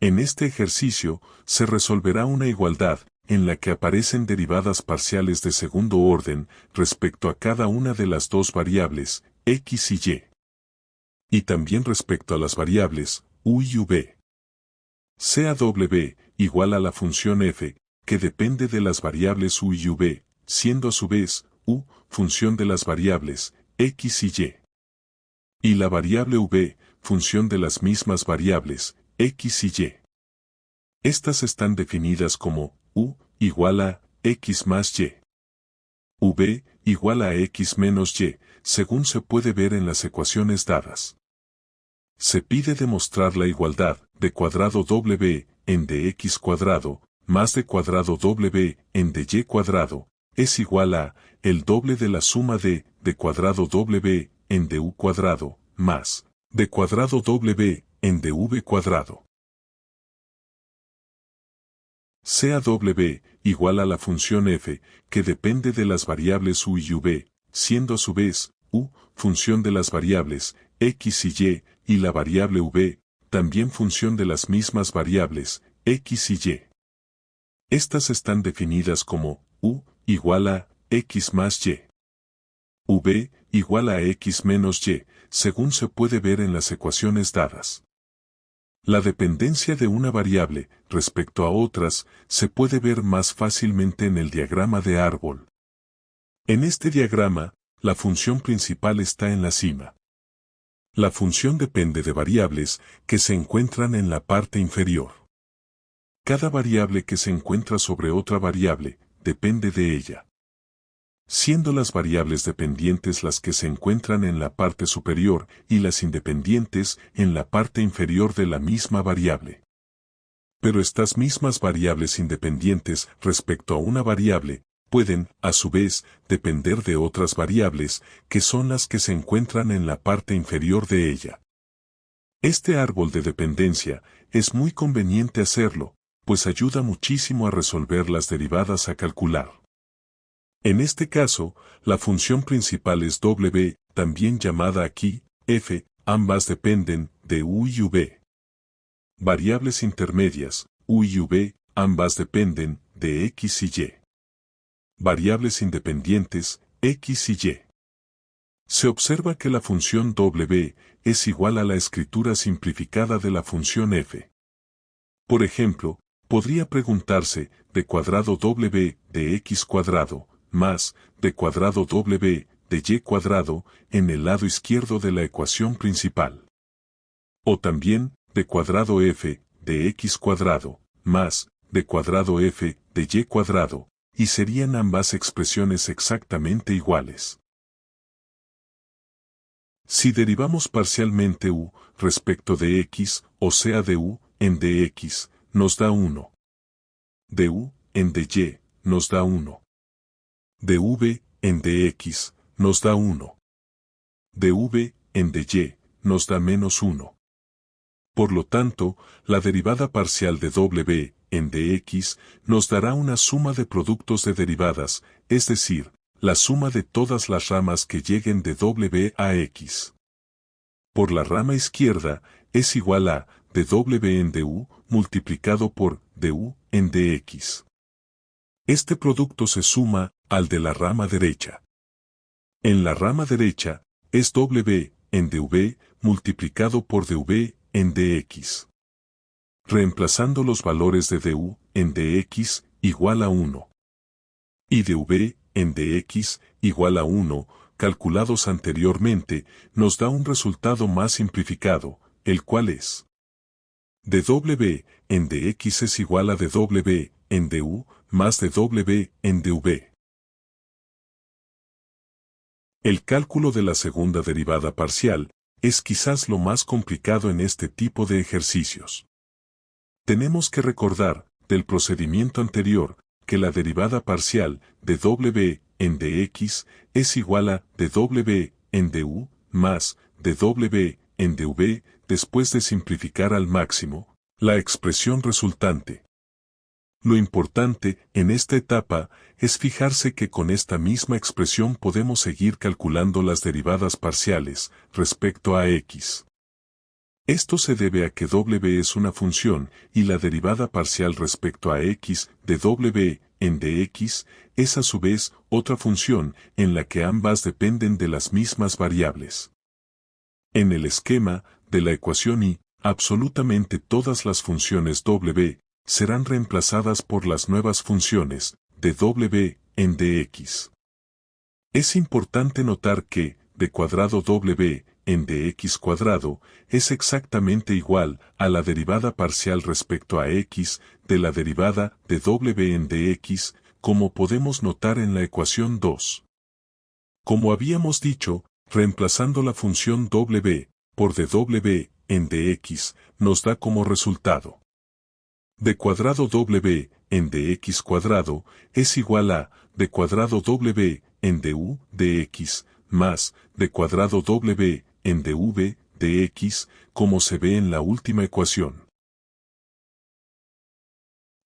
En este ejercicio, se resolverá una igualdad, en la que aparecen derivadas parciales de segundo orden, respecto a cada una de las dos variables, x y y. Y también respecto a las variables, u y v. Sea w igual a la función f, que depende de las variables u y v, siendo a su vez, u, función de las variables, x y y. Y la variable v, función de las mismas variables, x y y. Estas están definidas como, u, igual a, x más y. V, igual a x menos y, según se puede ver en las ecuaciones dadas. Se pide demostrar la igualdad de cuadrado w en dx cuadrado, más de cuadrado w en dy cuadrado, es igual a, el doble de la suma de cuadrado w en du cuadrado, más, de cuadrado w en dv cuadrado. Sea w igual a la función f, que depende de las variables u y v, siendo a su vez, u, función de las variables, x y, y la variable v, también función de las mismas variables, x y y. Estas están definidas como, u, igual a, x más y. V, igual a x menos y, según se puede ver en las ecuaciones dadas. La dependencia de una variable, respecto a otras, se puede ver más fácilmente en el diagrama de árbol. En este diagrama, la función principal está en la cima. La función depende de variables que se encuentran en la parte inferior. Cada variable que se encuentra sobre otra variable, depende de ella. Siendo las variables dependientes las que se encuentran en la parte superior y las independientes en la parte inferior de la misma variable. Pero estas mismas variables independientes respecto a una variable, pueden, a su vez, depender de otras variables, que son las que se encuentran en la parte inferior de ella. Este árbol de dependencia es muy conveniente hacerlo, pues ayuda muchísimo a resolver las derivadas a calcular. En este caso, la función principal es w, también llamada aquí, f, ambas dependen de u y v. Variables intermedias, u y v, ambas dependen de x y y. Variables independientes, x y y. Se observa que la función w es igual a la escritura simplificada de la función f. Por ejemplo, podría preguntarse, de cuadrado w de x cuadrado, más, de cuadrado w de y cuadrado, en el lado izquierdo de la ecuación principal. O también, de cuadrado f de x cuadrado, más, de cuadrado f de y cuadrado, y serían ambas expresiones exactamente iguales. Si derivamos parcialmente u respecto de x, o sea de u en dx, nos da 1. De u en dy, nos da 1. De v en dx, nos da 1. De v en dy, nos da menos 1. Por lo tanto, la derivada parcial de w en dx nos dará una suma de productos de derivadas, es decir, la suma de todas las ramas que lleguen de w a x. Por la rama izquierda, es igual a de w en du multiplicado por du en dx. Este producto se suma al de la rama derecha. En la rama derecha, es w en dv multiplicado por dv en dx. Reemplazando los valores de du en dx igual a 1. Y dv en dx igual a 1, calculados anteriormente, nos da un resultado más simplificado, el cual es dw en dx es igual a dw en du más dw en dv. El cálculo de la segunda derivada parcial es quizás lo más complicado en este tipo de ejercicios. Tenemos que recordar, del procedimiento anterior, que la derivada parcial de w en dx es igual a dw en du más dw en dv después de simplificar al máximo la expresión resultante. Lo importante en esta etapa es fijarse que con esta misma expresión podemos seguir calculando las derivadas parciales respecto a x. Esto se debe a que w es una función y la derivada parcial respecto a x de w en dx es a su vez otra función en la que ambas dependen de las mismas variables. En el esquema de la ecuación y, absolutamente todas las funciones w serán reemplazadas por las nuevas funciones de w en dx. Es importante notar que d cuadrado w en dx cuadrado es exactamente igual a la derivada parcial respecto a x de la derivada de w en dx, como podemos notar en la ecuación 2. Como habíamos dicho, reemplazando la función w por dw en dx nos da como resultado d cuadrado w en dx cuadrado es igual a d cuadrado w en du dx más d cuadrado w en dv dx, como se ve en la última ecuación.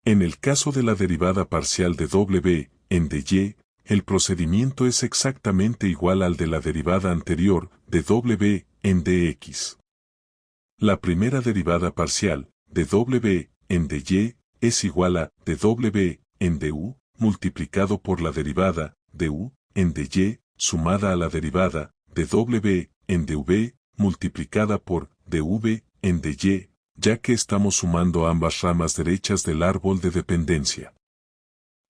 En el caso de la derivada parcial de w en dy, el procedimiento es exactamente igual al de la derivada anterior de w en dx. La primera derivada parcial de w en dy es igual a dw en du multiplicado por la derivada du en dy sumada a la derivada de w en dv multiplicada por dv en dy, ya que estamos sumando ambas ramas derechas del árbol de dependencia.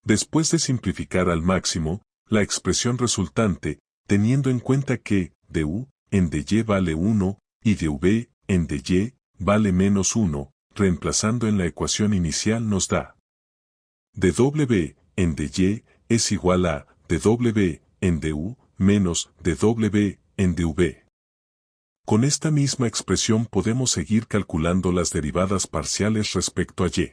Después de simplificar al máximo la expresión resultante, teniendo en cuenta que du en dy vale 1 y dv en dy vale menos 1, reemplazando en la ecuación inicial nos da dw en dy es igual a dw en du menos dw en dv. Con esta misma expresión podemos seguir calculando las derivadas parciales respecto a y.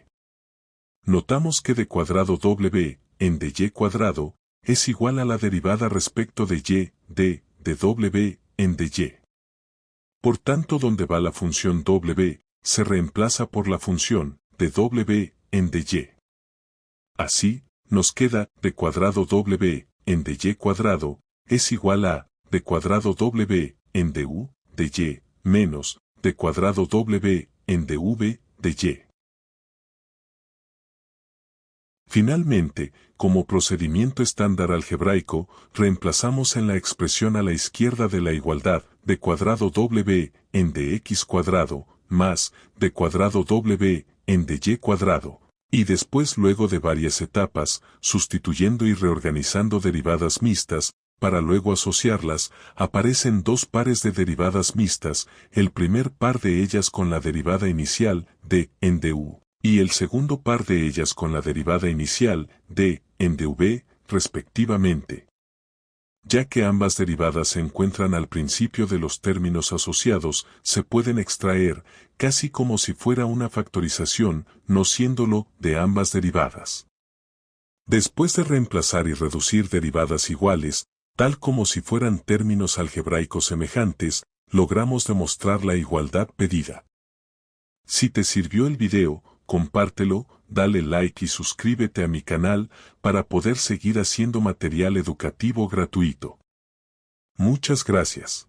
Notamos que d cuadrado w en dy cuadrado es igual a la derivada respecto de y de dw en dy. Por tanto, donde va la función w se reemplaza por la función de w en dy. Así, nos queda d cuadrado w en dy cuadrado es igual a d cuadrado w en du dy menos d cuadrado w en dv dy. Finalmente, como procedimiento estándar algebraico, reemplazamos en la expresión a la izquierda de la igualdad d cuadrado w en dx cuadrado más d cuadrado w en dy cuadrado, y después luego de varias etapas, sustituyendo y reorganizando derivadas mixtas, para luego asociarlas, aparecen dos pares de derivadas mixtas, el primer par de ellas con la derivada inicial d en du, y el segundo par de ellas con la derivada inicial d en dv, respectivamente. Ya que ambas derivadas se encuentran al principio de los términos asociados, se pueden extraer, casi como si fuera una factorización, no siéndolo, de ambas derivadas. Después de reemplazar y reducir derivadas iguales, tal como si fueran términos algebraicos semejantes, logramos demostrar la igualdad pedida. Si te sirvió el video, compártelo, dale like y suscríbete a mi canal para poder seguir haciendo material educativo gratuito. Muchas gracias.